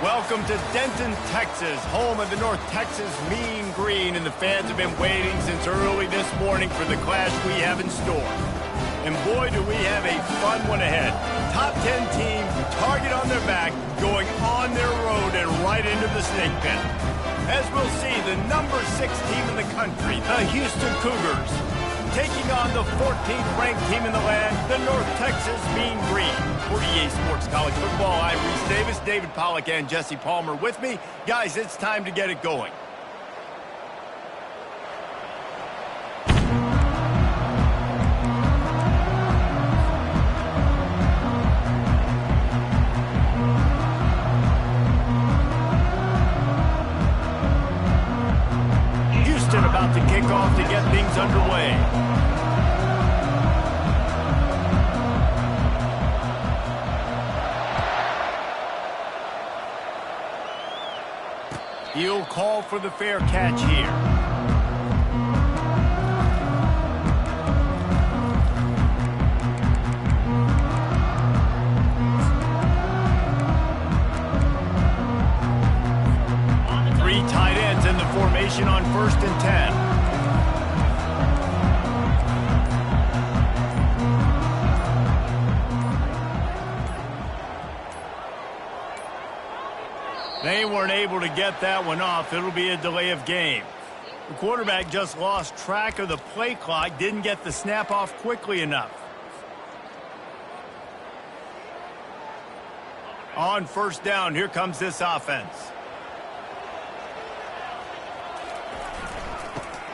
Welcome to Denton, Texas, home of the North Texas Mean Green, and the fans have been waiting since early this morning for the clash we have in store. And boy, do we have a fun one ahead. Top 10 team, target on their back, going on their road and right into the snake pit. As we'll see, the number 6 team in the country, the Houston Cougars, taking on the 14th ranked team in the land, the North Texas Mean Green. For EA Sports College Football, I'm Reese Davis, David Pollack, and Jesse Palmer with me. Guys, it's time to get it going. Houston about to kick off to get things underway. He'll call for the fair catch here. Three tight ends in the formation on 1st and 10. They weren't able to get that one off. It'll be a delay of game. The quarterback just lost track of the play clock, didn't get the snap off quickly enough. On 1st down, here comes this offense.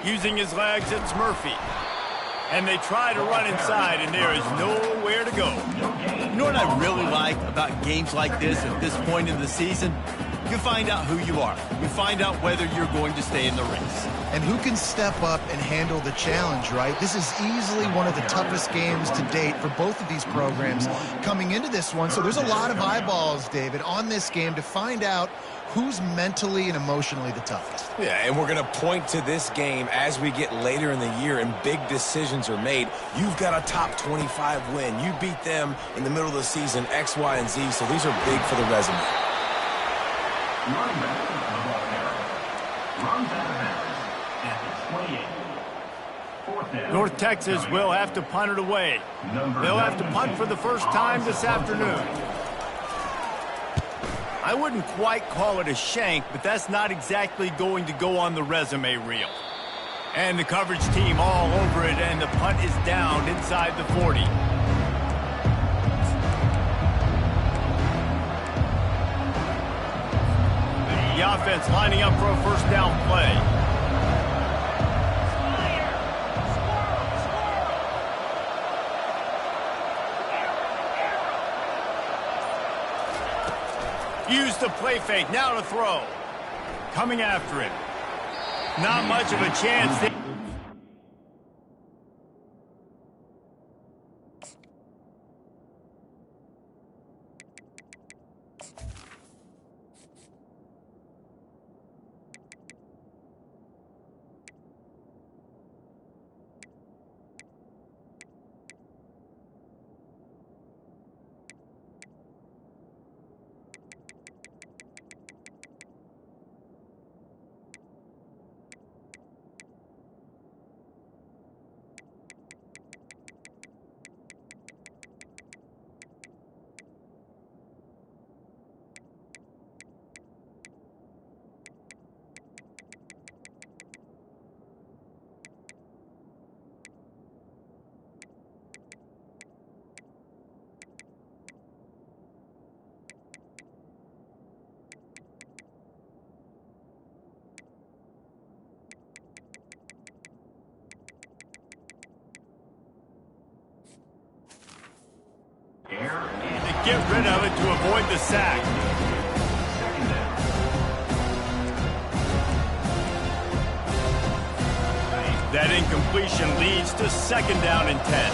Using his legs, it's Murphy. And they try to run inside, and there is nowhere to go. You know what I really like about games like this at this point in the season? You find out who you are. You find out whether you're going to stay in the race. And who can step up and handle the challenge, right? This is easily one of the toughest games to date for both of these programs coming into this one. So there's a lot of eyeballs, David, on this game to find out who's mentally and emotionally the toughest. Yeah, and we're going to point to this game as we get later in the year and big decisions are made. You've got a top 25 win. You beat them in the middle of the season, X, Y, and Z, so these are big for the resume. North Texas will have to punt it away. They'll have to punt for the first time this afternoon. I wouldn't quite call it a shank, but that's not exactly going to go on the resume reel. And the coverage team all over it, and the punt is down inside the 40. The offense lining up for a 1st down play. Use the play fake, now to throw. Coming after him. Not much of a chance. To get rid of it to avoid the sack. That incompletion leads to 2nd down and 10.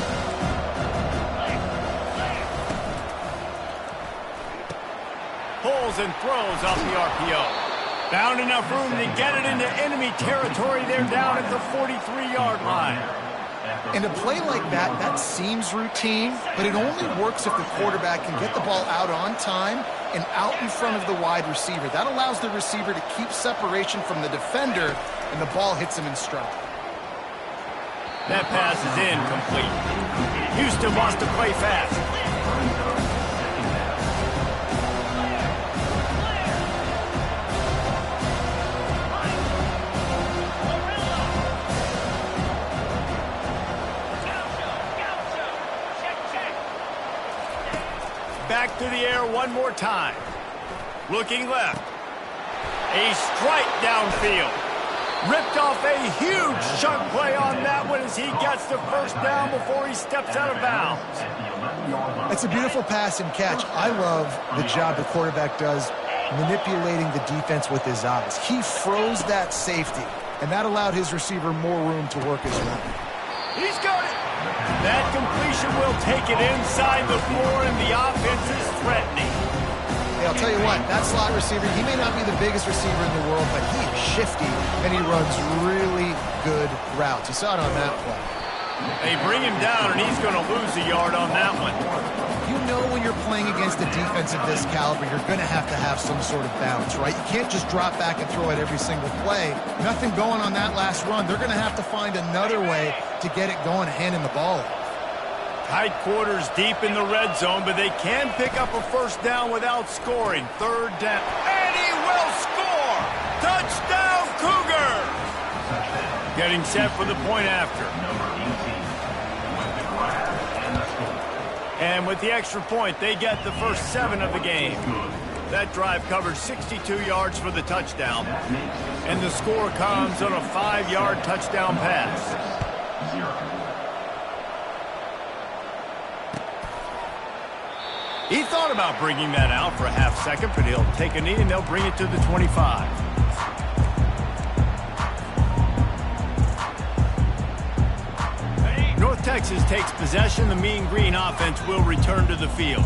Pulls and throws off the RPO. Found enough room to get it into enemy territory. They're down at the 43-yard line. And a play like that, that seems routine, but it only works if the quarterback can get the ball out on time and out in front of the wide receiver. That allows the receiver to keep separation from the defender, and the ball hits him in stride. That pass is incomplete. Houston wants to play fast. Back to the air one more time. Looking left. A strike downfield. Ripped off a huge chunk play on that one as he gets the first down before he steps out of bounds. It's a beautiful pass and catch. I love the job the quarterback does manipulating the defense with his eyes. He froze that safety, and that allowed his receiver more room to work his run. He's got it. That completion will take it inside the floor, and the offense is threatening. Hey, I'll tell you what, that slot receiver, he may not be the biggest receiver in the world, but he is shifty, and he runs really good routes. You saw it on that play. They bring him down, and he's going to lose a yard on that one. You know when you're playing against a defense of this caliber, you're going to have some sort of balance, right? You can't just drop back and throw it every single play. Nothing going on that last run. They're going to have to find another way to get it going, handing the ball off. Tight quarters deep in the red zone, but they can pick up a first down without scoring. Third down. And he will score! Touchdown, Cougars! Getting set for the point after. And with the extra point, they get the first 7 of the game. That drive covered 62 yards for the touchdown. And the score comes on a 5-yard touchdown pass. He thought about bringing that out for a half second, but he'll take a knee and they'll bring it to the 25. North Texas takes possession. The Mean Green offense will return to the field.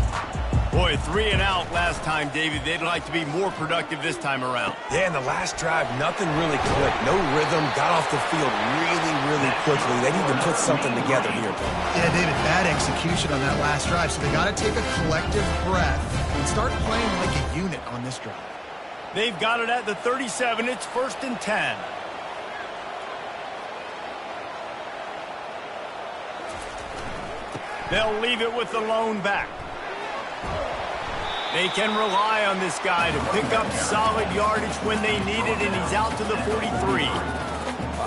Boy, 3 and out last time, David. They'd like to be more productive this time around. Yeah, in the last drive, nothing really clicked. No rhythm, got off the field really quickly. They need to put something together here. Yeah, David, bad execution on that last drive, so they got to take a collective breath and start playing like a unit on this drive. They've got it at the 37. It's 1st and 10. They'll leave it with the lone back. They can rely on this guy to pick up solid yardage when they need it, and he's out to the 43.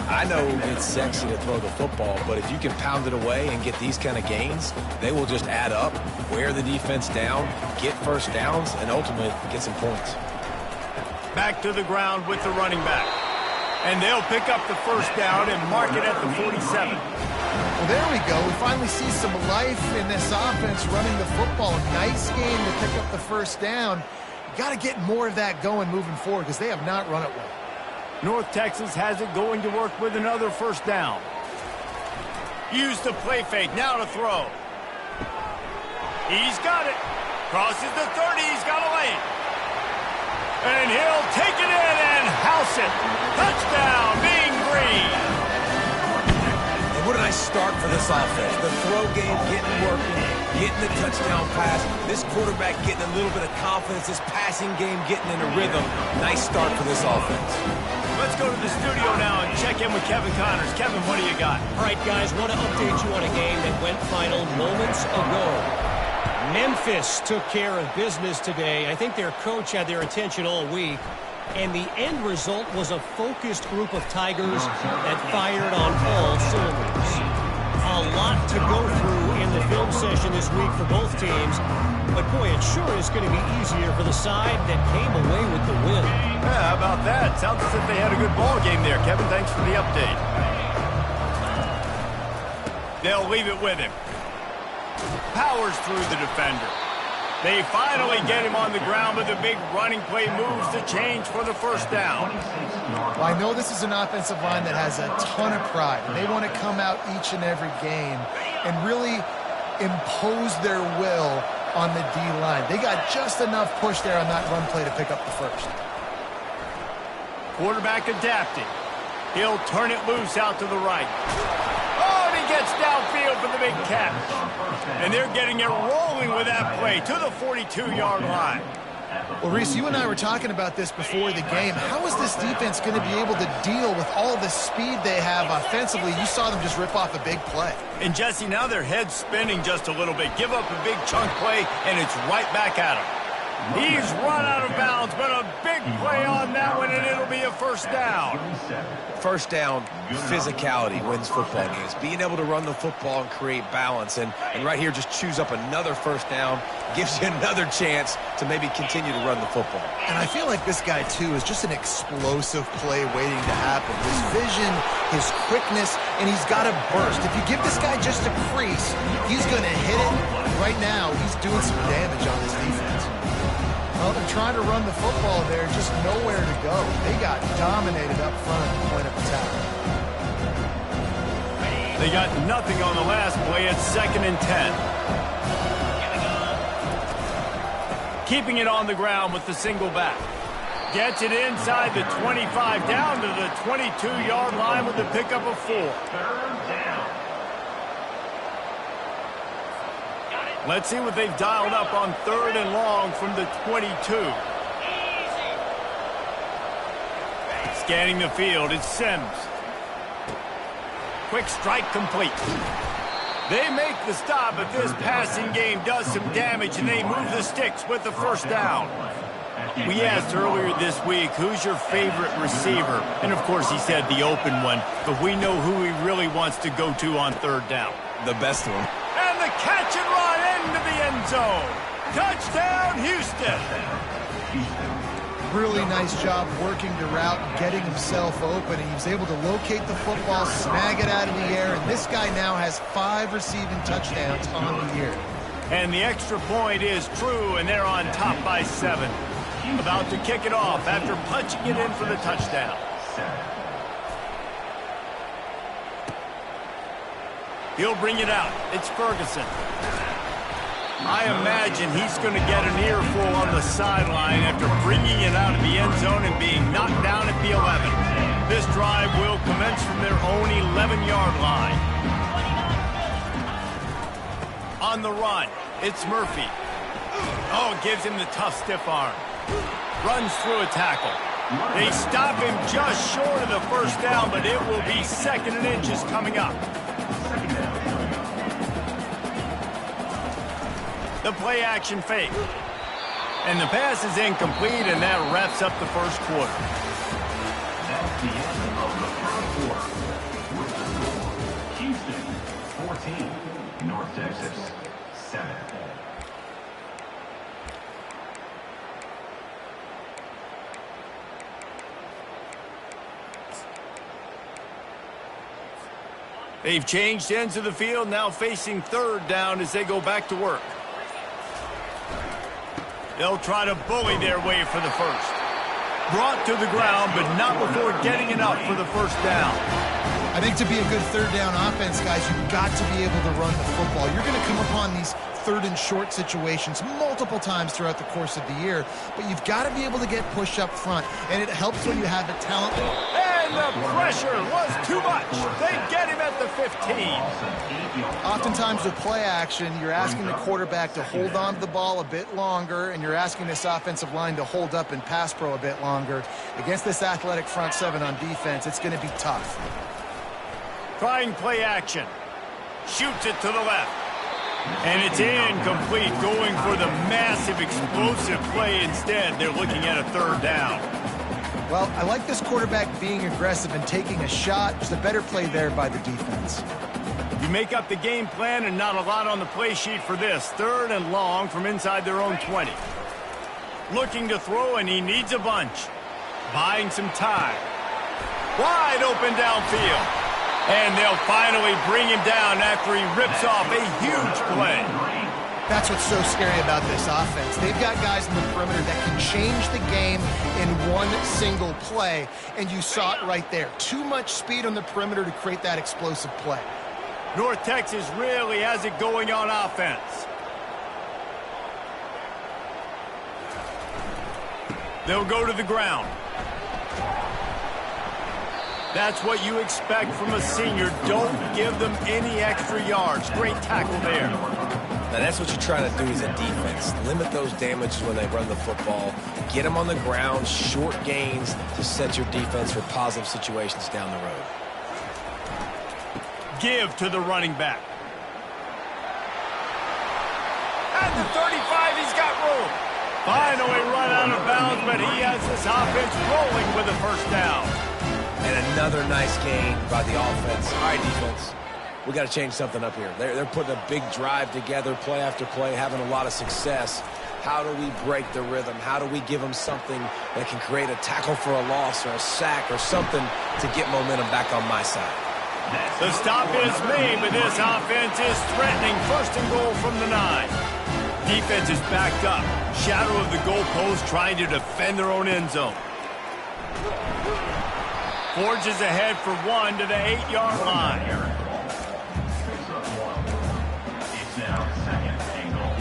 I know it's sexy to throw the football, but if you can pound it away and get these kind of gains, they will just add up, wear the defense down, get first downs, and ultimately get some points. Back to the ground with the running back. And they'll pick up the first down and mark it at the 47. Well, there we go. We finally see some life in this offense running the football. Nice game to pick up the first down. You got to get more of that going moving forward because they have not run it well. North Texas has it going to work with another first down. Use the play fake. Now to throw. He's got it. Crosses the 30. He's got a lane. And he'll take it in and house it. Touchdown, Mean Green. What a nice start for this offense. The throw game getting working, getting the touchdown pass. This quarterback getting a little bit of confidence. This passing game getting in a rhythm. Nice start for this offense. Let's go to the studio now and check in with Kevin Connors. Kevin, what do you got? All right, guys, want to update you on a game that went final moments ago. Memphis took care of business today. I think their coach had their attention all week. And the end result was a focused group of Tigers that fired on all cylinders. A lot to go through in the film session this week for both teams. But, boy, it sure is going to be easier for the side that came away with the win. Yeah, how about that? Sounds as if they had a good ball game there. Kevin, thanks for the update. They'll leave it with him. Powers through the defender. They finally get him on the ground, but the big running play moves the change for the first down. Well, I know this is an offensive line that has a ton of pride. They want to come out each and every game and really impose their will on the D-line. They got just enough push there on that run play to pick up the first. Quarterback adapting. He'll turn it loose out to the right. Oh, and he gets downfield for the big catch. And they're getting it rolling with that play to the 42-yard line. Well, Reese, you and I were talking about this before the game. How is this defense going to be able to deal with all the speed they have offensively? You saw them just rip off a big play. And, Jesse, now their head's spinning just a little bit. Give up a big chunk play, and it's right back at him. He's run out of bounds, but a big play on that one, and it'll be a first down. First down, physicality wins football games. Being able to run the football and create balance. And right here, just choose up another first down. Gives you another chance to maybe continue to run the football. And I feel like this guy, too, is just an explosive play waiting to happen. His vision, his quickness, and he's got a burst. If you give this guy just a crease, he's going to hit it. Right now, he's doing some damage on this defense. Well, they're trying to run the football there, just nowhere to go. They got dominated up front at the point of attack. They got nothing on the last play. It's 2nd and 10. Keeping it on the ground with the single back. Gets it inside the 25, down to the 22-yard line with the pickup of 4. Let's see what they've dialed up on 3rd and long from the 22. Scanning the field, it's Sims. Quick strike complete. They make the stop, but this passing game does some damage, and they move the sticks with the first down. We asked earlier this week, who's your favorite receiver? And, of course, he said the open one, but we know who he really wants to go to on 3rd down. The best one. And the catch and run into the end zone. Touchdown, Houston. Really nice job working the route and getting himself open. And he was able to locate the football, snag it out of the air, and this guy now has 5 receiving touchdowns on the year. And the extra point is true, and they're on top by 7. About to kick it off after punching it in for the touchdown. He'll bring it out. It's Ferguson. I imagine he's going to get an earful on the sideline after bringing it out of the end zone and being knocked down at the 11. This drive will commence from their own 11-yard line. On the run, it's Murphy. Oh, gives him the tough stiff arm. Runs through a tackle. They stop him just short of the first down, but it will be 2nd and inches coming up. The play action fake. And the pass is incomplete, and that wraps up the first quarter. That's the end of the first quarter. Houston, 14. North Texas, 7. They've changed ends of the field, now facing 3rd down as they go back to work. They'll try to bully their way for the first. Brought to the ground, but not before getting enough for the first down. I think to be a good 3rd down offense, guys, you've got to be able to run the football. You're going to come upon these 3rd and short situations multiple times throughout the course of the year, but you've got to be able to get push up front, and it helps when you have the talent. And the pressure was too much. They get him at the 15. Oftentimes with play action, you're asking the quarterback to hold on to the ball a bit longer, and you're asking this offensive line to hold up and pass pro a bit longer. Against this athletic front 7 on defense, it's going to be tough. Trying play action. Shoots it to the left. And it's incomplete, going for the massive explosive play instead. They're looking at a 3rd down. Well, I like this quarterback being aggressive and taking a shot. Just a better play there by the defense. You make up the game plan and not a lot on the play sheet for this. 3rd and long from inside their own 20. Looking to throw, and he needs a bunch. Buying some time. Wide open downfield. And they'll finally bring him down after he rips off a huge play. That's what's so scary about this offense. They've got guys in the perimeter that can change the game in one single play, and you saw it right there. Too much speed on the perimeter to create that explosive play. North Texas really has it going on offense. They'll go to the ground. That's what you expect from a senior. Don't give them any extra yards. Great tackle there. Now, that's what you try to do as a defense. Limit those damages when they run the football. Get them on the ground, short gains to set your defense for positive situations down the road. Give to the running back. At the 35, he's got room. Finally run out of bounds, but he has this offense rolling with a first down. And another nice gain by the offense. All right, defense. We got to change something up here. They're putting a big drive together, play after play, having a lot of success. How do we break the rhythm? How do we give them something that can create a tackle for a loss or a sack or something to get momentum back on my side? The stop is made, but this offense is threatening. First and goal from the 9. Defense is backed up. Shadow of the goalpost trying to defend their own end zone. Forges ahead for 1 to the 8-yard line. It's now second and goal.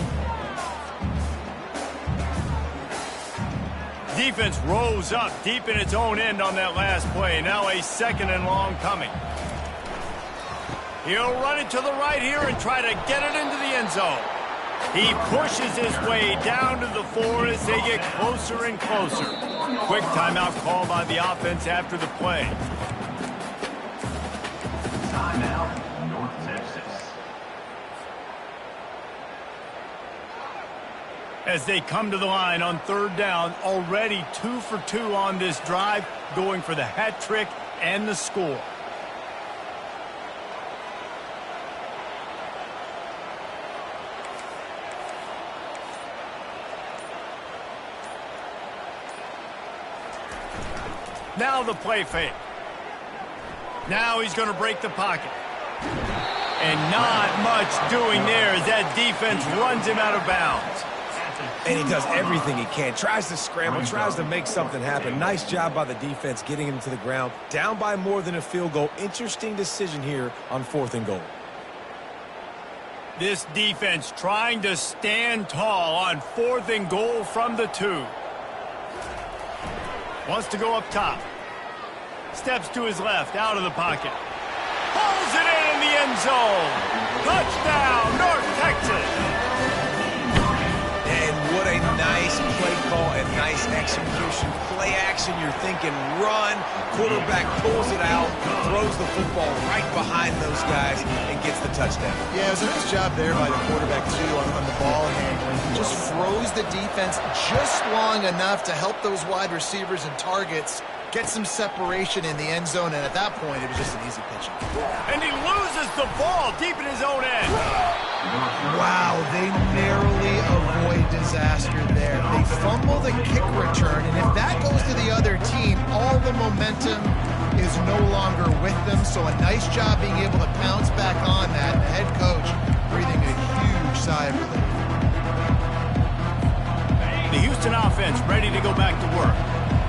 Defense rose up deep in its own end on that last play. Now a second and long coming. He'll run it to the right here and try to get it into the end zone. He pushes his way down to the 4 as they get closer and closer. Quick timeout call by the offense after the play. Timeout, North Texas. As they come to the line on third down, already 2 for 2 on this drive, going for the hat trick and the score. Now the play fake. Now he's going to break the pocket. And not much doing there as that defense runs him out of bounds. And he does everything he can. Tries to scramble, tries to make something happen. Nice job by the defense getting him to the ground. Down by more than a field goal. Interesting decision here on 4th and goal. This defense trying to stand tall on 4th and goal from the 2. Wants to go up top. Steps to his left, out of the pocket. Pulls it in the end zone. Touchdown, North Texas. And what a nice play call and nice execution. Play action, you're thinking run. Quarterback pulls it out, throws the football right behind those guys, and gets the touchdown. Yeah, it was a nice job there by the quarterback, too, on the ball handling. He just froze the defense just long enough to help those wide receivers and targets get some separation in the end zone, and at that point, it was just an easy pitch. And he loses the ball deep in his own end. Wow, they narrowly avoid disaster there. They fumble the kick return, and if that goes to the other team, all the momentum is no longer with them. So a nice job being able to pounce back on that. The head coach breathing a huge sigh of relief. The Houston offense ready to go back to work.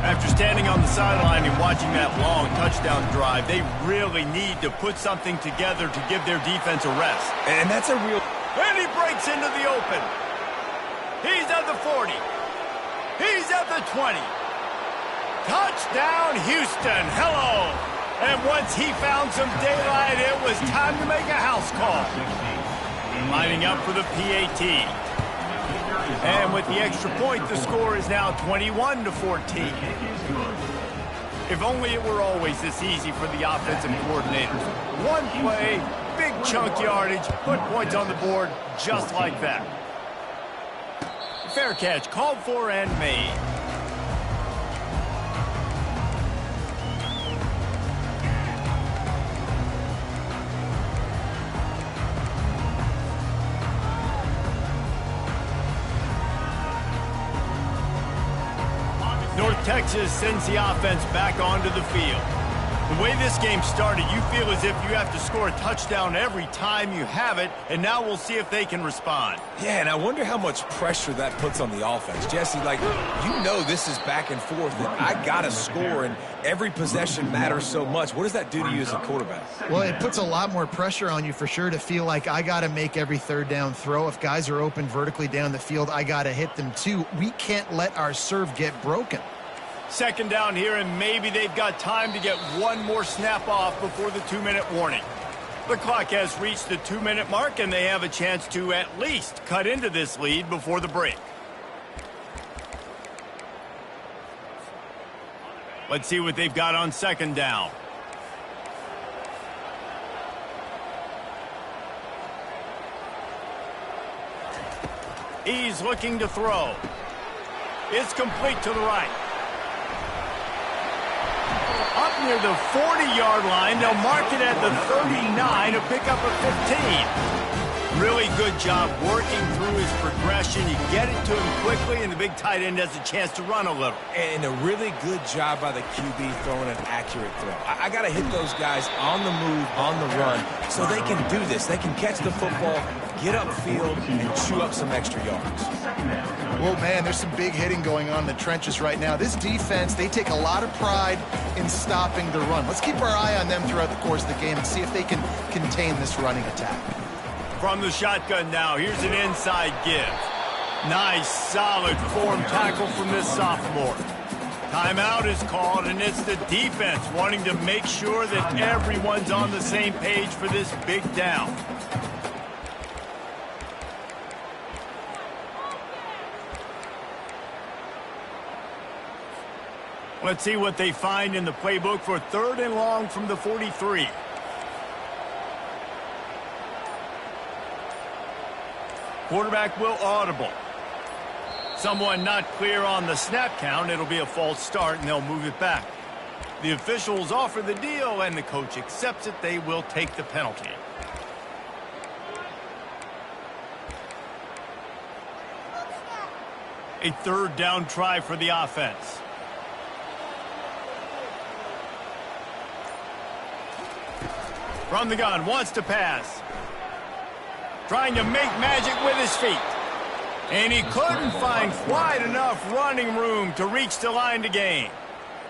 After standing on the sideline and watching that long touchdown drive, they really need to put something together to give their defense a rest. And that's a real... And he breaks into the open. He's at the 40. He's at the 20. Touchdown, Houston. Hello. And once he found some daylight, it was time to make a house call. Lining up for the PAT. And with the extra point, the score is now 21-14. If only it were always this easy for the offensive coordinators. One play, big chunk yardage, put points on the board just like that. Fair catch, called for and made. North Texas sends the offense back onto the field. The way this game started, you feel as if you have to score a touchdown every time you have it, and now we'll see if they can respond. Yeah, and I wonder how much pressure that puts on the offense. Jesse, like, you know this is back and forth, and I got to score, and every possession matters so much. What does that do to you as a quarterback? Well, it puts a lot more pressure on you for sure to feel like I got to make every third down throw. If guys are open vertically down the field, I got to hit them too. We can't let our serve get broken. Second down here, and maybe they've got time to get one more snap off before the 2-minute warning. The clock has reached the 2-minute mark, and they have a chance to at least cut into this lead before the break. Let's see what they've got on second down. He's looking to throw. It's complete to the right. Up near the 40-yard line, they'll mark it at the 39 to pick up a 15. Really good job working through his progression. You get it to him quickly, and the big tight end has a chance to run a little. And a really good job by the QB throwing an accurate throw. I got to hit those guys on the move, on the run, so they can do this. They can catch the football, get upfield, and chew up some extra yards. Well, man, there's some big hitting going on in the trenches right now. This defense, they take a lot of pride in stopping the run. Let's keep our eye on them throughout the course of the game and see if they can contain this running attack. From the shotgun now, here's an inside give. Nice, solid form tackle from this sophomore. Timeout is called, and it's the defense wanting to make sure that everyone's on the same page for this big down. Let's see what they find in the playbook for 3rd and long from the 43. Quarterback will audible. Someone not clear on the snap count. It'll be a false start, and they'll move it back. The officials offer the deal, and the coach accepts it. They will take the penalty. A 3rd down try for the offense. From the gun, wants to pass. Trying to make magic with his feet. And he couldn't find quite enough running room to reach the line to gain.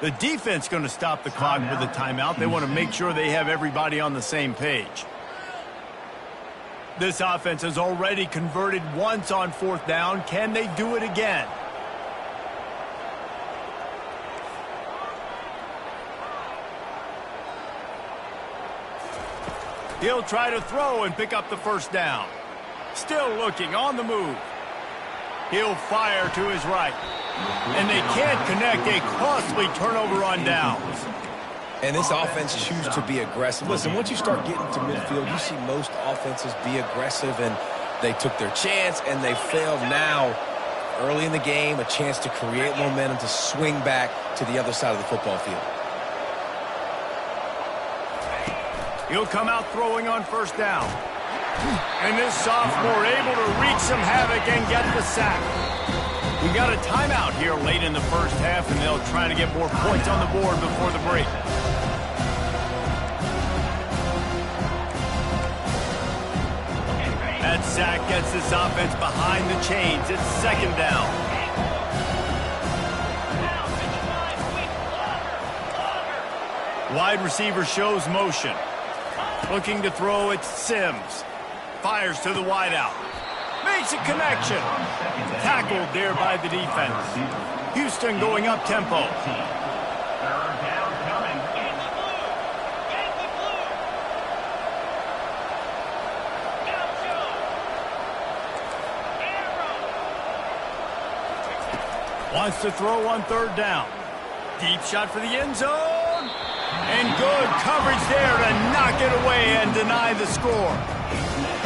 The defense going to stop the clock with a timeout. They want to make sure they have everybody on the same page. This offense has already converted once on 4th down. Can they do it again? He'll try to throw and pick up the 1st down. Still looking on the move. He'll fire to his right. And they can't connect, a costly turnover on downs. And this offense chooses to be aggressive. Listen, once you start getting to midfield, you see most offenses be aggressive, and they took their chance, and they failed. Now, early in the game, a chance to create momentum, to swing back to the other side of the football field. He'll come out throwing on 1st down. And this sophomore able to wreak some havoc and get the sack. We got a timeout here late in the 1st half, and they'll try to get more points on the board before the break. That sack gets this offense behind the chains. It's 2nd down. Wide receiver shows motion. Looking to throw, it's Sims. Fires to the wideout. Makes a connection. Tackled there by the defense. Houston going up tempo. Wants to throw on 3rd down. Deep shot for the end zone. And good coverage there to knock it away and deny the score.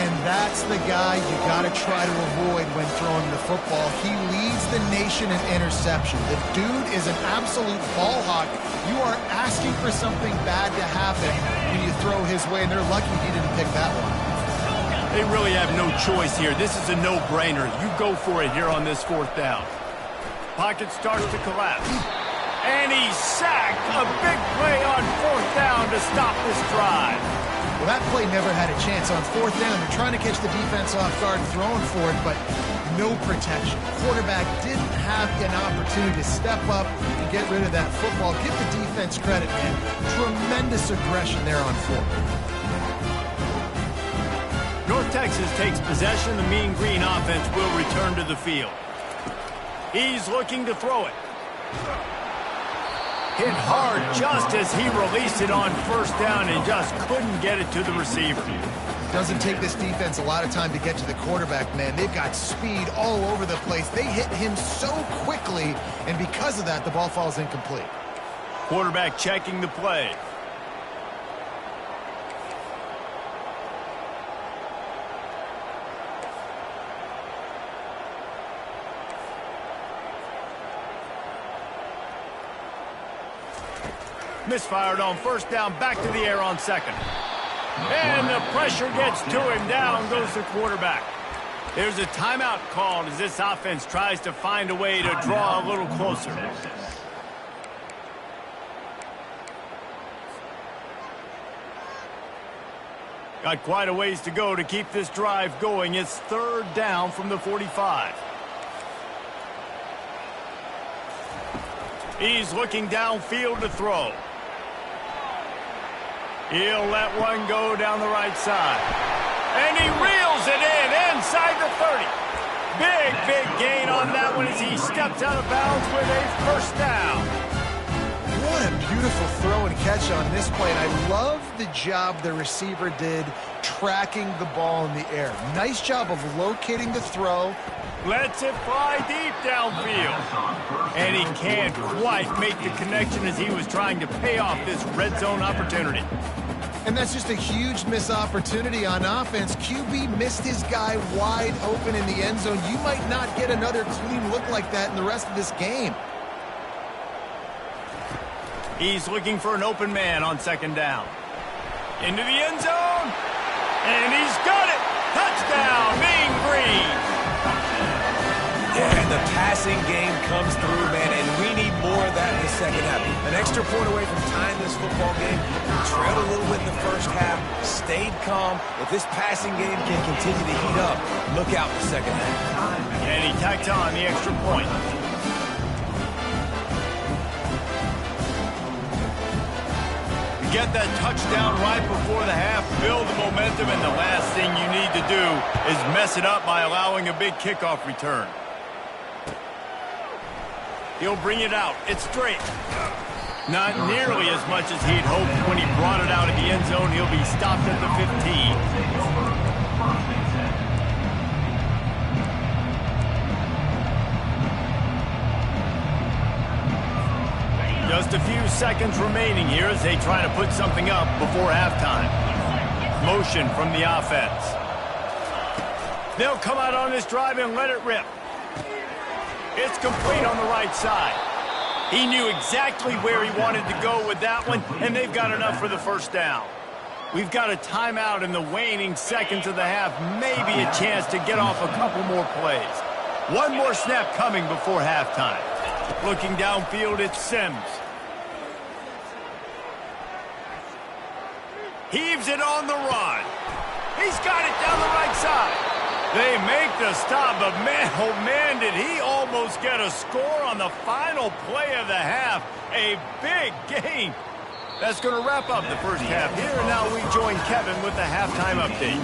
And that's the guy you got to try to avoid when throwing the football. He leads the nation in interception. The dude is an absolute ball hawk. You are asking for something bad to happen when you throw his way, and they're lucky he didn't pick that one. They really have no choice here. This is a no-brainer. You go for it here on this 4th down. Pocket starts to collapse. And he's sacked. A big play on 4th down to stop this drive. Well, that play never had a chance. On 4th down, they're trying to catch the defense off guard, throwing for it, but no protection. Quarterback didn't have an opportunity to step up and get rid of that football. Give the defense credit, man. Tremendous aggression there on 4th. North Texas takes possession. The Mean Green offense will return to the field. He's looking to throw it. hit hard just as he released it on first down and just couldn't get it to the receiver. Doesn't take this defense a lot of time to get to the quarterback, man. They've got speed all over the place. They hit him so quickly, and because of that, the ball falls incomplete. Quarterback checking the play. Misfired on first down, back to the air on second. And the pressure gets to him. Down goes the quarterback. There's a timeout called as this offense tries to find a way to draw a little closer. Got quite a ways to go to keep this drive going. It's third down from the 45. He's looking downfield to throw. He'll let one go down the right side. And he reels it in inside the 30. Big gain on that one as he steps out of bounds with a first down. What a beautiful throw and catch on this play. And I love the job the receiver did tracking the ball in the air. Nice job of locating the throw. Lets it fly deep downfield. And he can't quite make the connection as he was trying to pay off this red zone opportunity. And that's just a huge missed opportunity on offense. QB missed his guy wide open in the end zone. You might not get another clean look like that in the rest of this game. He's looking for an open man on second down. Into the end zone. And he's got it. Touchdown, Mean Green. Yeah, and the passing game comes through, man, and we need more of that in the second half. An extra point away from tying this football game. We trailed a little bit in the first half, stayed calm. If this passing game can continue to heat up, look out in the second half. And he tacked on the extra point. Get that touchdown right before the half, build the momentum, and the last thing you need to do is mess it up by allowing a big kickoff return. He'll bring it out. It's straight. Not nearly as much as he'd hoped when he brought it out of the end zone. He'll be stopped at the 15. Just a few seconds remaining here as they try to put something up before halftime. Motion from the offense. They'll come out on this drive and let it rip. It's complete on the right side. He knew exactly where he wanted to go with that one, and they've got enough for the first down. We've got a timeout in the waning seconds of the half, maybe a chance to get off a couple more plays. One more snap coming before halftime. Looking downfield, it's Sims. Heaves it on the run. He's got it down the right side. They make the stop, but man, oh man, did he almost get a score on the final play of the half. A big gain. That's going to wrap up the first half here, and now we join Kevin with the halftime update.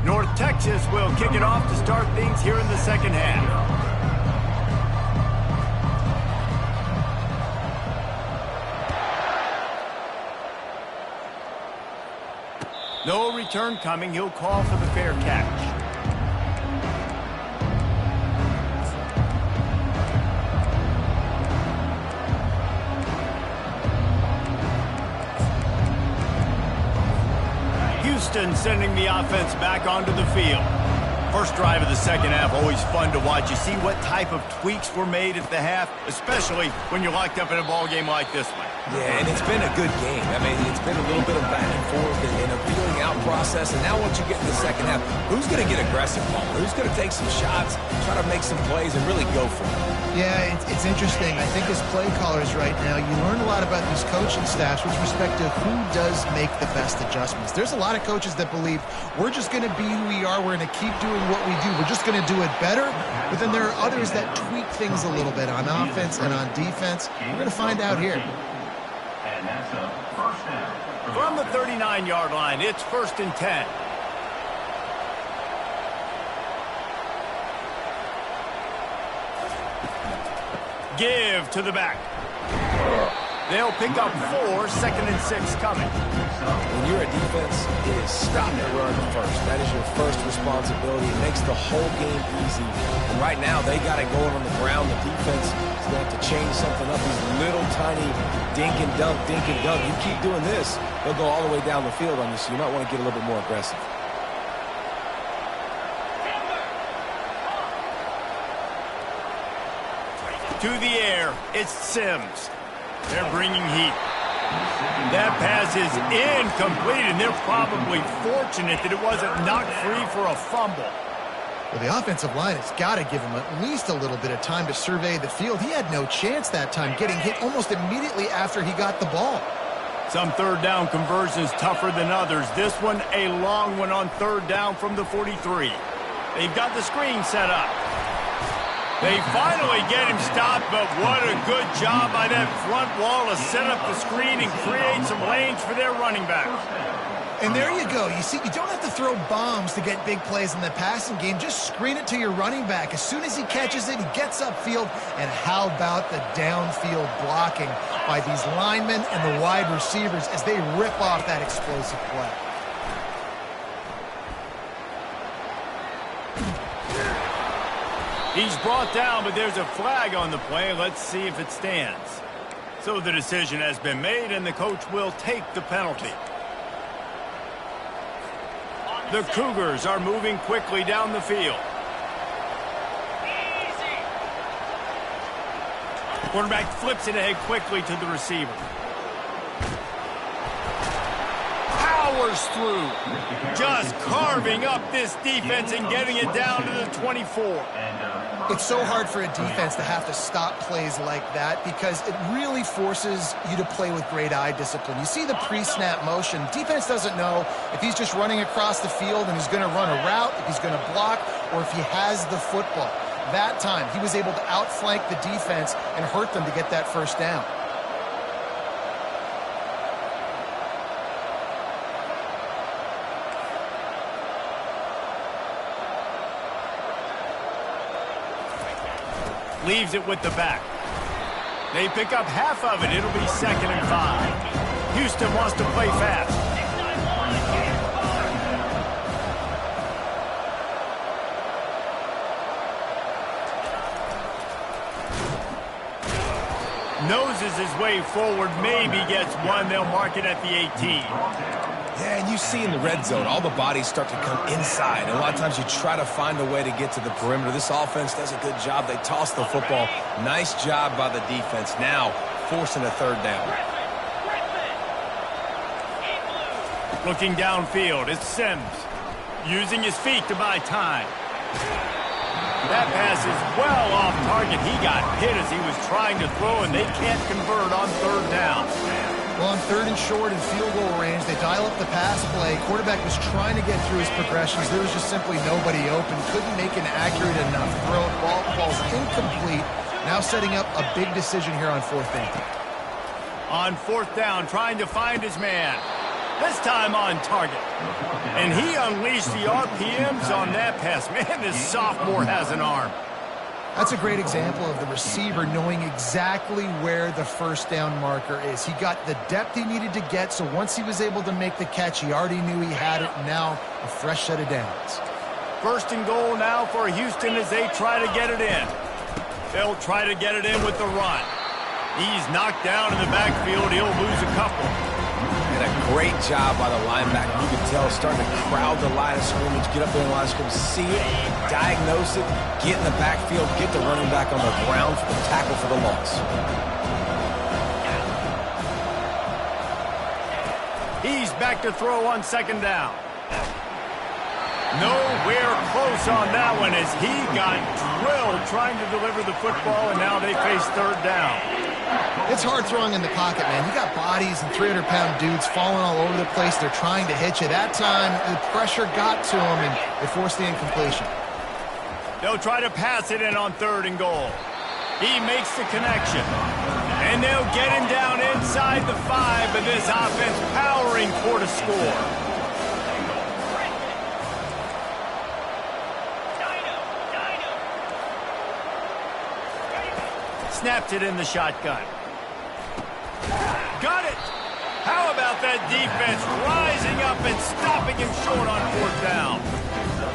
North Texas will kick it off to start things here in the second half. No return coming. He'll call for the fair catch. Houston sending the offense back onto the field. First drive of the second half, always fun to watch. You see what type of tweaks were made at the half, especially when you're locked up in a ball game like this one. Yeah, and it's been a good game. I mean, it's been a little bit of back and forth and a feeling out process. And now once you get in the second half, who's going to get aggressive, Palmer? Who's going to take some shots, try to make some plays, and really go for it? Yeah, it's interesting. I think as play callers right now, you learn a lot about these coaching staffs with respect to who does make the best adjustments. There's a lot of coaches that believe we're just going to be who we are. We're going to keep doing what we do. We're just going to do it better. But then there are others that tweak things a little bit on offense and on defense. We're going to find out here. And that's a first down. From the 39-yard line, it's 1st and 10. Give to the back. They'll pick up 4, 2nd and 6 coming. When you're a defense, it is stop the run first. That is your first responsibility. It makes the whole game easy. And right now, they got it going on the ground. The defense is going to have to change something up. These little tiny dink and dunk, dink and dunk. You keep doing this, they'll go all the way down the field on you, so you might want to get a little bit more aggressive. To the air, it's Sims. They're bringing heat. That pass is incomplete, and they're probably fortunate that it wasn't knocked free for a fumble. Well, the offensive line has got to give him at least a little bit of time to survey the field. He had no chance that time, getting hit almost immediately after he got the ball. Some third down conversions tougher than others. This one, a long one on third down from the 43. They've got the screen set up. They finally get him stopped, but what a good job by that front wall to set up the screen and create some lanes for their running back. And there you go. You see, you don't have to throw bombs to get big plays in the passing game. Just screen it to your running back. As soon as he catches it, he gets upfield. And how about the downfield blocking by these linemen and the wide receivers as they rip off that explosive play. He's brought down, but there's a flag on the play. Let's see if it stands. So the decision has been made, and the coach will take the penalty. The Cougars are moving quickly down the field. Quarterback flips it ahead quickly to the receiver. Powers through. Just carving up this defense and getting it down to the 24. It's so hard for a defense to have to stop plays like that because it really forces you to play with great eye discipline. You see the pre-snap motion. Defense doesn't know if he's just running across the field and he's going to run a route, if he's going to block, or if he has the football. That time, he was able to outflank the defense and hurt them to get that first down. Leaves it with the back. They pick up half of it. It'll be 2nd and 5. Houston wants to play fast. Noses his way forward, maybe gets one. They'll mark it at the 18. Yeah, and you see in the red zone, all the bodies start to come inside. And a lot of times you try to find a way to get to the perimeter. This offense does a good job. They toss the football. Nice job by the defense. Now forcing a third down. Looking downfield, it's Sims. Using his feet to buy time. That pass is well off target. He got hit as he was trying to throw, and they can't convert on third down. Well, on 3rd and short and field goal range, they dial up the pass play. Quarterback was trying to get through his progressions. There was just simply nobody open. Couldn't make an accurate enough throw. Ball falls incomplete. Now setting up a big decision here on 4th down. On 4th down, trying to find his man. This time on target. And he unleashed the RPMs on that pass. Man, this sophomore has an arm. That's a great example of the receiver knowing exactly where the first down marker is. He got the depth he needed to get, so once he was able to make the catch, he already knew he had it. Now a fresh set of downs. 1st and goal now for Houston as they try to get it in. They'll try to get it in with the run. He's knocked down in the backfield. He'll lose a couple. And a great job by the linebacker. You can tell, starting to crowd the line of scrimmage, get up there in the line of scrimmage, see it, diagnose it, get in the backfield, get the running back on the ground for the tackle for the loss. He's back to throw on 2nd down. Nowhere close on that one as he got drilled trying to deliver the football, and now they face 3rd down. It's hard throwing in the pocket, man. You got bodies and 300-pound dudes falling all over the place. They're trying to hit you. That time, the pressure got to them, and it forced the incompletion. They'll try to pass it in on 3rd and goal. He makes the connection. And they'll get him down inside the 5, but this offense powering for the score. snaps it in the shotgun. Got it! How about that defense rising up and stopping him short on 4th down?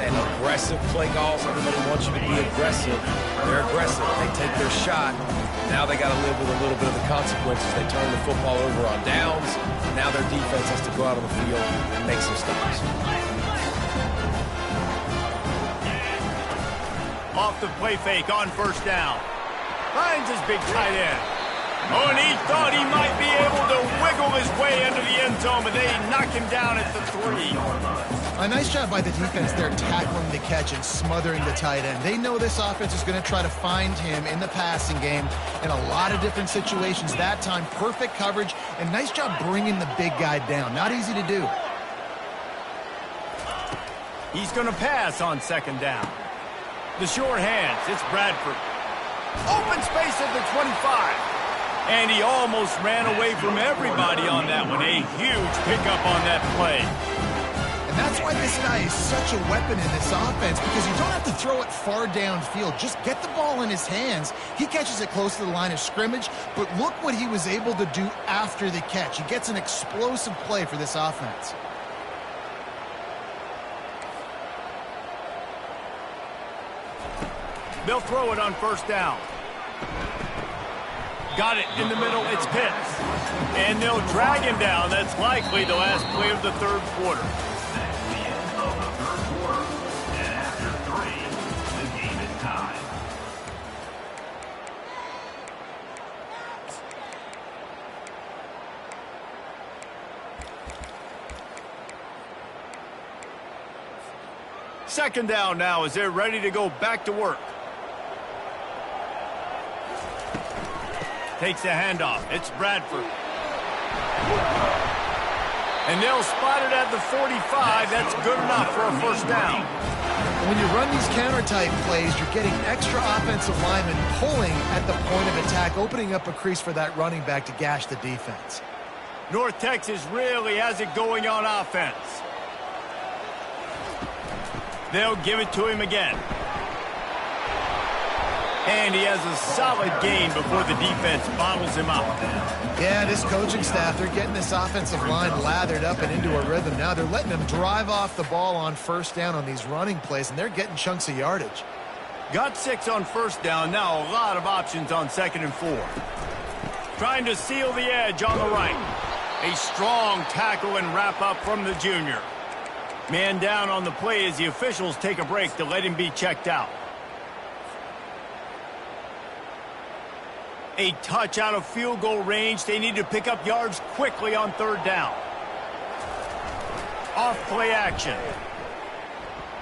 And aggressive play calls. Everybody wants you to be aggressive. They're aggressive. They take their shot. Now they got to live with a little bit of the consequences. They turn the football over on downs. Now their defense has to go out on the field and make some stops. Off the play fake on 1st down. Finds his big tight end. Oh, and he thought he might be able to wiggle his way into the end zone, but they knock him down at the 3. A nice job by the defense there tackling the catch and smothering the tight end. They know this offense is going to try to find him in the passing game in a lot of different situations. That time, perfect coverage, and nice job bringing the big guy down. Not easy to do. He's going to pass on 2nd down. The short hands, it's Bradford. Open space at the 25. And he almost ran away from everybody on that one. A huge pickup on that play. And that's why this guy is such a weapon in this offense, because you don't have to throw it far downfield. Just get the ball in his hands. He catches it close to the line of scrimmage, but look what he was able to do after the catch. He gets an explosive play for this offense. They'll throw it on 1st down. Got it in the middle. It's Pitts. And they'll drag him down. That's likely the last play of the 3rd quarter. That's the end of the 3rd quarter. And after 3, the game is tied. Second down now as they're ready to go back to work. Takes a handoff. It's Bradford. And they'll spot it at the 45. That's good enough for a 1st down. When you run these counter-type plays, you're getting extra offensive linemen pulling at the point of attack, opening up a crease for that running back to gash the defense. North Texas really has it going on offense. They'll give it to him again. And he has a solid gain before the defense bottles him up. Yeah, this coaching staff, they're getting this offensive line lathered up and into a rhythm now. They're letting them drive off the ball on 1st down on these running plays, and they're getting chunks of yardage. Got 6 on 1st down. Now a lot of options on 2nd and 4. Trying to seal the edge on the right. A strong tackle and wrap up from the junior. Man down on the play as the officials take a break to let him be checked out. A touch out of field goal range. They need to pick up yards quickly on 3rd down. Off play action.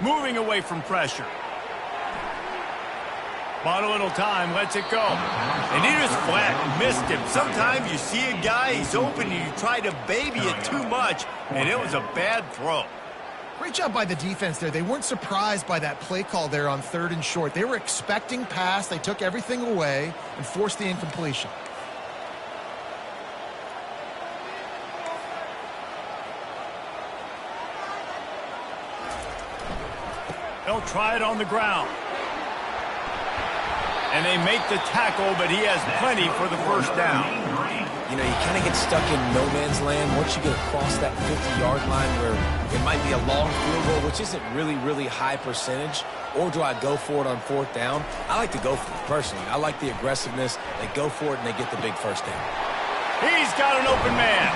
Moving away from pressure. Bought a little time, lets it go. And he just flat missed him. Sometimes you see a guy, he's open, and you try to baby it too much, and it was a bad throw. Great job by the defense there. They weren't surprised by that play call there on 3rd and short. They were expecting pass. They took everything away and forced the incompletion. They'll try it on the ground. And they make the tackle, but he has plenty for the 1st down. You know, you kind of get stuck in no man's land once you get across that 50-yard line where it might be a long field goal, which isn't really high percentage, or do I go for it on 4th down? I like to go for it, personally. I like the aggressiveness. They go for it, and they get the big 1st down. He's got an open man.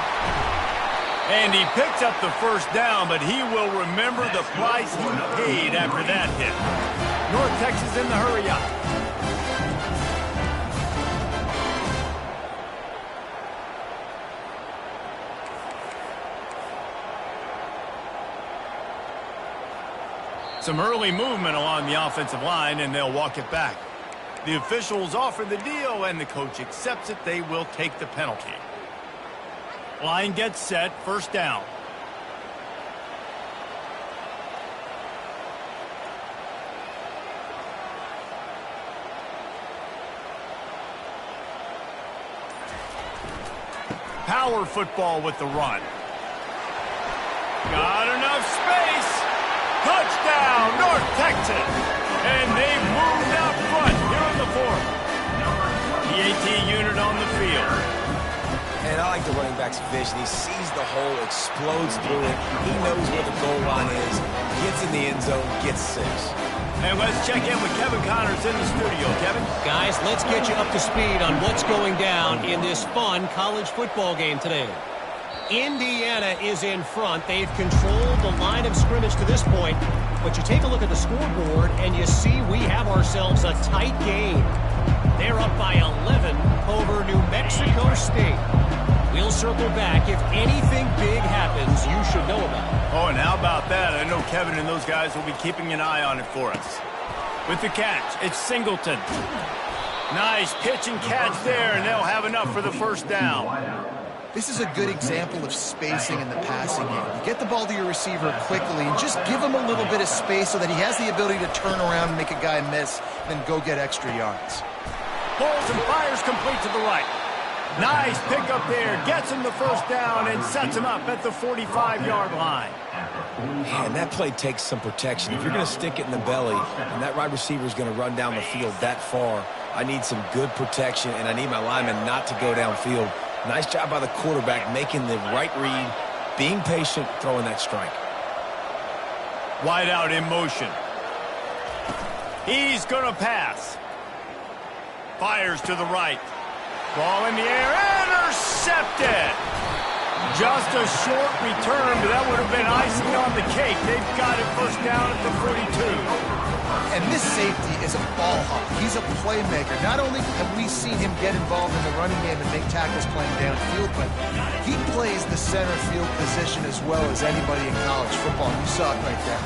And he picks up the 1st down, but he will remember the price he paid after that hit. North Texas in the hurry-up. Some early movement along the offensive line, and they'll walk it back. The officials offer the deal, and the coach accepts it. They will take the penalty. Line gets set, 1st down. Power football with the run. Got enough space. Touchdown, North Texas. And they've moved out front here in the 4th. PAT unit on the field. And I like the running back's vision. He sees the hole, explodes through it. He knows where the goal line is, gets in the end zone, gets 6. And let's check in with Kevin Connors in the studio. Kevin? Guys, let's get you up to speed on what's going down in this fun college football game today. Indiana is in front. They've controlled the line of scrimmage to this point. But you take a look at the scoreboard, and you see we have ourselves a tight game. They're up by 11 over New Mexico State. We'll circle back. If anything big happens, you should know about it. Oh, and how about that? I know Kevin and those guys will be keeping an eye on it for us. With the catch, it's Singleton. Nice pitch and catch there, and they'll have enough for the first down. This is a good example of spacing in the passing game. You get the ball to your receiver quickly and just give him a little bit of space so that he has the ability to turn around and make a guy miss, then go get extra yards. Pulls and fires complete to the right. Nice pickup there. Gets him the first down and sets him up at the 45-yard line. And that play takes some protection. If you're going to stick it in the belly and that wide receiver is going to run down the field that far, I need some good protection, and I need my lineman not to go downfield. Nice job by the quarterback making the right read, being patient, throwing that strike. Wide out in motion. He's going to pass. Fires to the right. Ball in the air. Intercepted. Just a short return, but that would have been icing on the cake. They've got it first down at the 42. And this safety is a ball hawk. He's a playmaker. Not only have we seen him get involved in the running game and make tackles playing downfield, but he plays the center field position as well as anybody in college football. You saw it right there.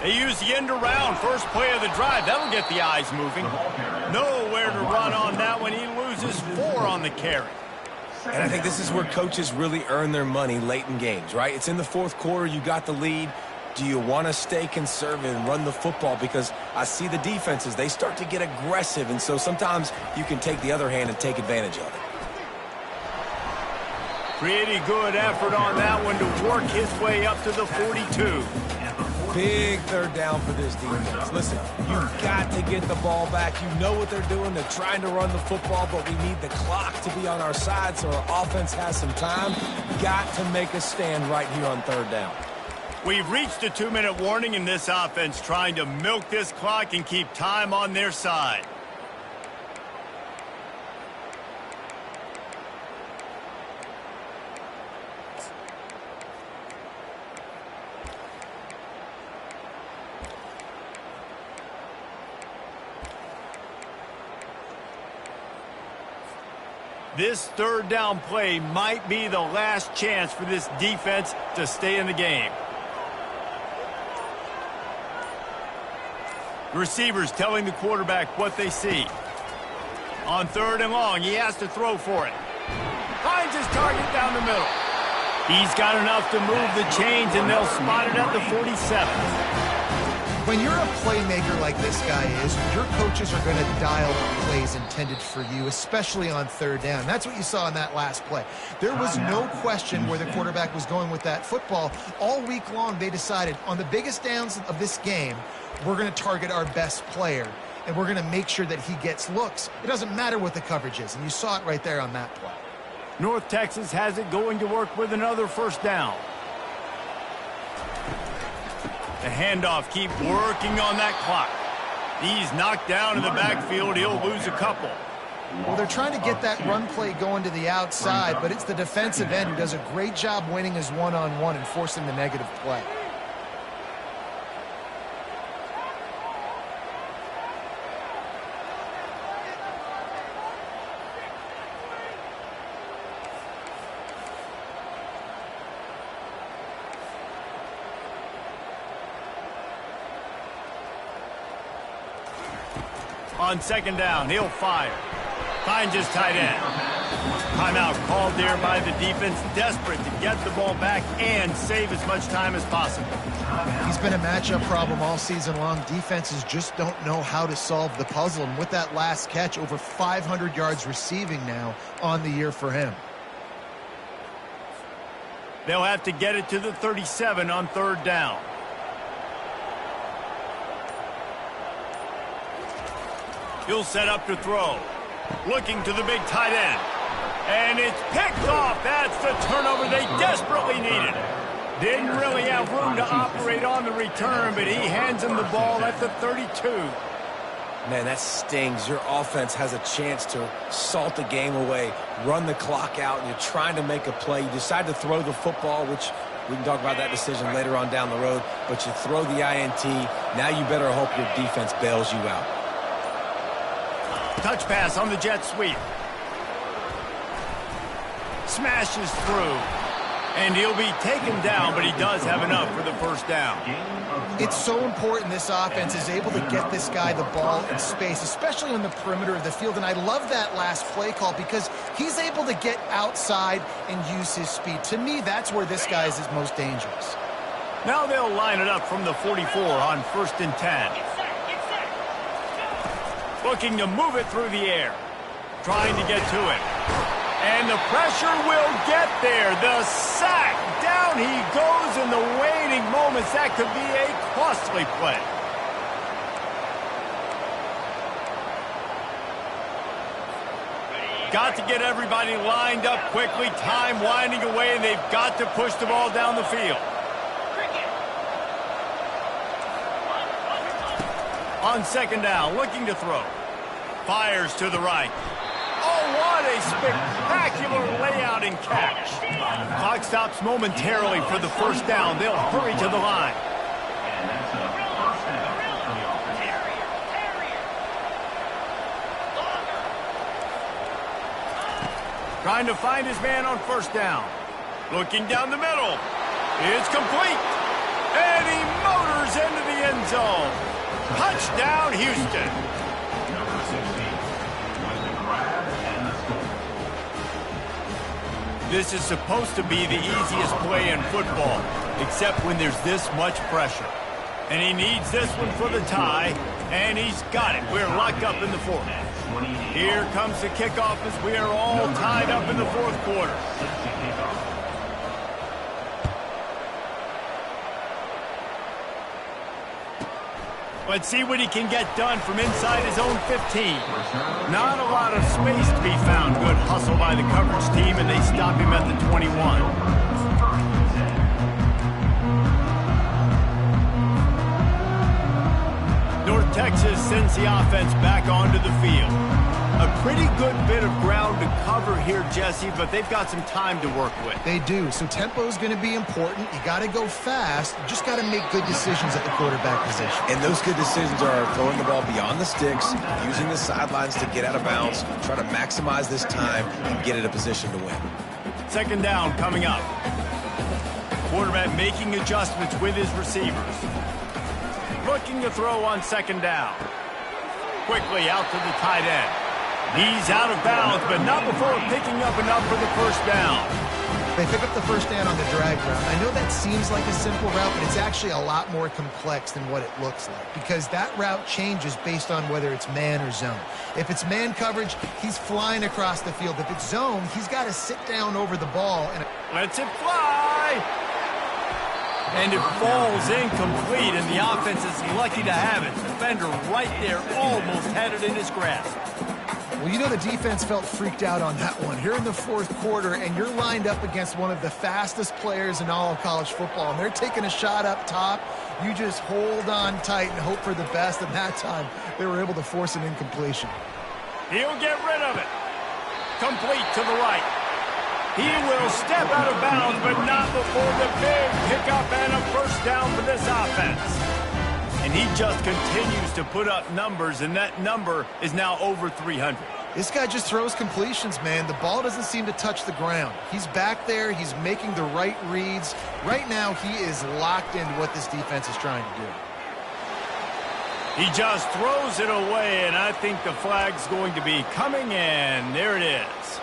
They use the end around. First play of the drive. That'll get the eyes moving. Nowhere to run on that one. He loses 4 on the carry. And I think this is where coaches really earn their money late in games, right? It's in the fourth quarter. You got the lead. Do you want to stay conservative and run the football? Because I see the defenses, they start to get aggressive, and so sometimes you can take the other hand and take advantage of it. Pretty good effort on that one to work his way up to the 42. Big third down for this defense. Listen, you've got to get the ball back. You know what they're doing. They're trying to run the football, but we need the clock to be on our side so our offense has some time. Got to make a stand right here on third down. We've reached a 2-minute warning in this offense, trying to milk this clock and keep time on their side. This third down play might be the last chance for this defense to stay in the game. The receivers telling the quarterback what they see. On third and long, he has to throw for it. Finds his target down the middle. He's got enough to move the chains, and they'll spot it at the 47. When you're a playmaker like this guy is, your coaches are going to dial up plays intended for you, especially on third down. That's what you saw in that last play. There was no question where the quarterback was going with that football. All week long, they decided on the biggest downs of this game, we're going to target our best player, and we're going to make sure that he gets looks. It doesn't matter what the coverage is, and you saw it right there on that play. North Texas has it going to work with another first down. The handoff, keep working on that clock. He's knocked down in the backfield. He'll lose a couple. Well, they're trying to get that run play going to the outside, but it's the defensive end who does a great job winning his one-on-one and forcing the negative play. On second down, he'll fire. Finds his tight end. Timeout called there by the defense, desperate to get the ball back and save as much time as possible. He's been a matchup problem all season long. Defenses just don't know how to solve the puzzle. And with that last catch, over 500 yards receiving now on the year for him. They'll have to get it to the 37 on third down. He'll set up to throw. Looking to the big tight end. And it's picked off. That's the turnover they desperately needed. Didn't really have room to operate on the return, but he hands him the ball at the 32. Man, that stings. Your offense has a chance to salt the game away, run the clock out, and you're trying to make a play. You decide to throw the football, which we can talk about that decision later on down the road, but you throw the INT. Now you better hope your defense bails you out. Touch pass on the jet sweep. Smashes through. And he'll be taken down, but he does have enough for the first down. It's so important this offense is able to get this guy the ball in space, especially on the perimeter of the field. And I love that last play call because he's able to get outside and use his speed. To me, that's where this guy is his most dangerous. Now they'll line it up from the 44 on 1st and 10. Looking to move it through the air. Trying to get to it. And the pressure will get there. The sack. Down he goes in the waning moments. That could be a costly play. Got to get everybody lined up quickly. Time winding away, and they've got to push the ball down the field. On 2nd down, looking to throw. Fires to the right. Oh, what a spectacular layout and catch. Clock stops momentarily for the first down. They'll hurry to the line. Trying to find his man on 1st down. Looking down the middle. It's complete. And he motors into the end zone. Touchdown, Houston. This is supposed to be the easiest play in football, except when there's this much pressure. And he needs this one for the tie, and he's got it. We're locked up in the 4th. Here comes the kickoff as we are all tied up in the 4th quarter. Let's see what he can get done from inside his own 15. Not a lot of space to be found. Good hustle by the coverage team, and they stop him at the 21. North Texas sends the offense back onto the field. A pretty good bit of ground to cover here, Jesse, but they've got some time to work with. They do. So tempo is going to be important. You got to go fast. You just got to make good decisions at the quarterback position. And those good decisions are throwing the ball beyond the sticks, using the sidelines to get out of bounds, try to maximize this time and get in a position to win. 2nd down coming up. Quarterback making adjustments with his receivers. Looking to throw on 2nd down. Quickly out to the tight end. He's out of bounds, but not before picking up enough for the 1st down. They pick up the 1st down on the drag route. I know that seems like a simple route, but it's actually a lot more complex than what it looks like because that route changes based on whether it's man or zone. If it's man coverage, he's flying across the field. If it's zone, he's got to sit down over the ball. And lets it fly. And it falls incomplete, and the offense is lucky to have it. Defender right there almost had it in his grasp. Well, you know the defense felt freaked out on that one. Here in the 4th quarter, and you're lined up against one of the fastest players in all of college football, and they're taking a shot up top. You just hold on tight and hope for the best, and that time they were able to force an incompletion. He'll get rid of it. Complete to the right. He will step out of bounds, but not before the big pickup and a 1st down for this offense. And he just continues to put up numbers, and that number is now over 300. This guy just throws completions, man. The ball doesn't seem to touch the ground. He's back there. He's making the right reads. Right now, he is locked into what this defense is trying to do. He just throws it away, and I think the flag's going to be coming in. There it is.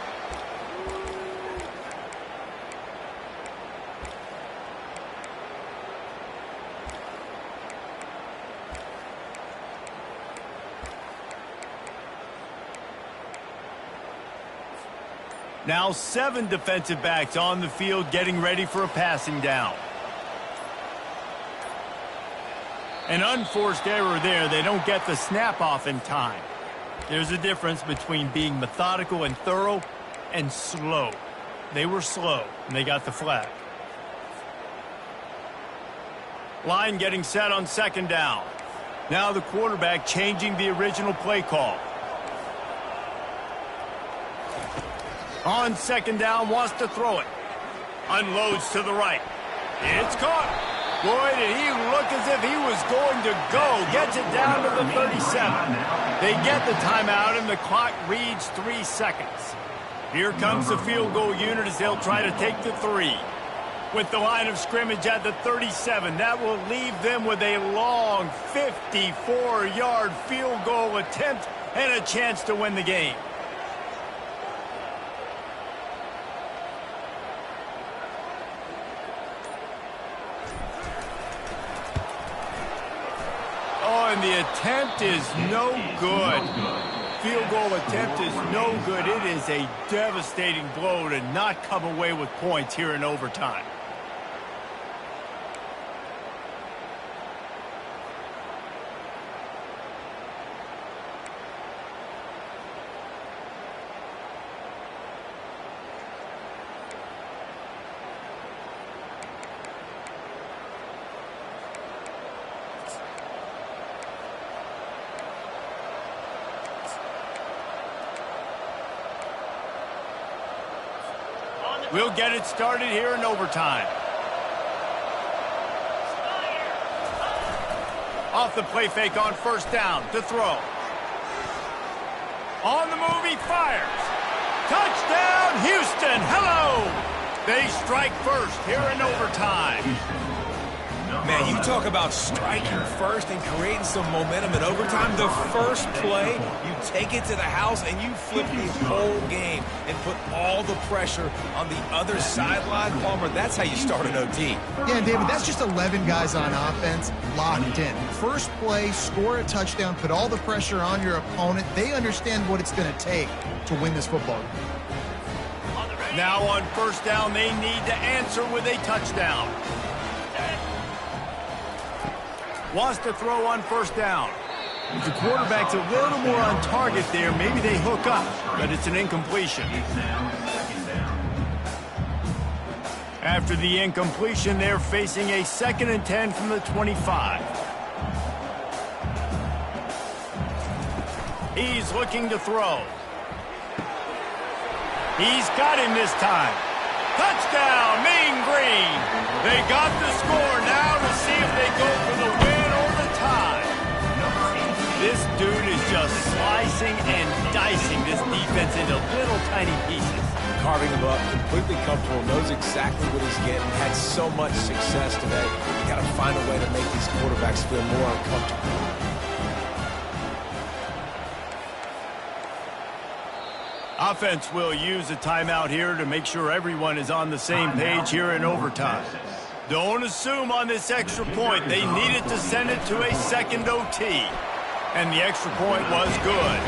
Now 7 defensive backs on the field getting ready for a passing down. An unforced error there. They don't get the snap off in time. There's a difference between being methodical and thorough and slow. They were slow, and they got the flag. Line getting set on second down. Now the quarterback changing the original play call. On second down, wants to throw it. Unloads to the right. It's caught. Boy, did he look as if he was going to go. Gets it down to the 37. They get the timeout, and the clock reads 3 seconds. Here comes the field goal unit as they'll try to take the 3. With the line of scrimmage at the 37, that will leave them with a long 54-yard field goal attempt and a chance to win the game. Oh, and the attempt is no good. Field goal attempt is no good. It is a devastating blow to not come away with points here in overtime. We'll get it started here in overtime. Off the play fake on first down to throw. On the move, he fires. Touchdown, Houston. Hello. They strike first here in overtime. Man, you talk about striking first and creating some momentum in overtime. The first play, you take it to the house and you flip the whole game and put all the pressure on the other sideline. Palmer, that's how you start an OT. Yeah, David, that's just 11 guys on offense locked in. First play, score a touchdown, put all the pressure on your opponent. They understand what it's going to take to win this football game. Now on first down, they need to answer with a touchdown. Wants to throw on first down. If the quarterback's a little more on target there, maybe they hook up, but it's an incompletion. After the incompletion, they're facing a 2nd and 10 from the 25. He's looking to throw. He's got him this time. Touchdown, Mean Green. They got the score now to see if they go for the win or the tie. This dude is just slicing and dicing this defense into little tiny pieces. Carving him up, completely comfortable, knows exactly what he's getting, had so much success today. You got to find a way to make these quarterbacks feel more uncomfortable. Offense will use a timeout here to make sure everyone is on the same page here in overtime. Don't assume on this extra point they needed to send it to a second OT. And the extra point was good.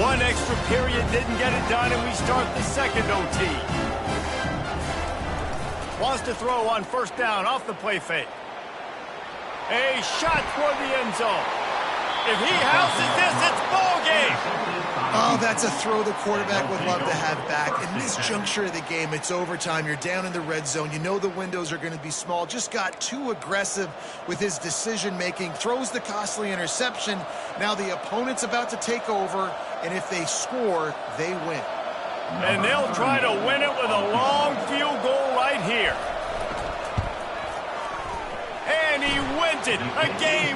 One extra period didn't get it done, and we start the second OT. Wants to throw on first down off the play fake. A shot toward the end zone. If he houses this, it's ball game. Oh, that's a throw the quarterback would love to have back. In this juncture of the game, it's overtime. You're down in the red zone. You know the windows are going to be small. Just got too aggressive with his decision-making. Throws the costly interception. Now the opponent's about to take over, and if they score, they win. And they'll try to win it with a long field goal right here. And he wins it. A game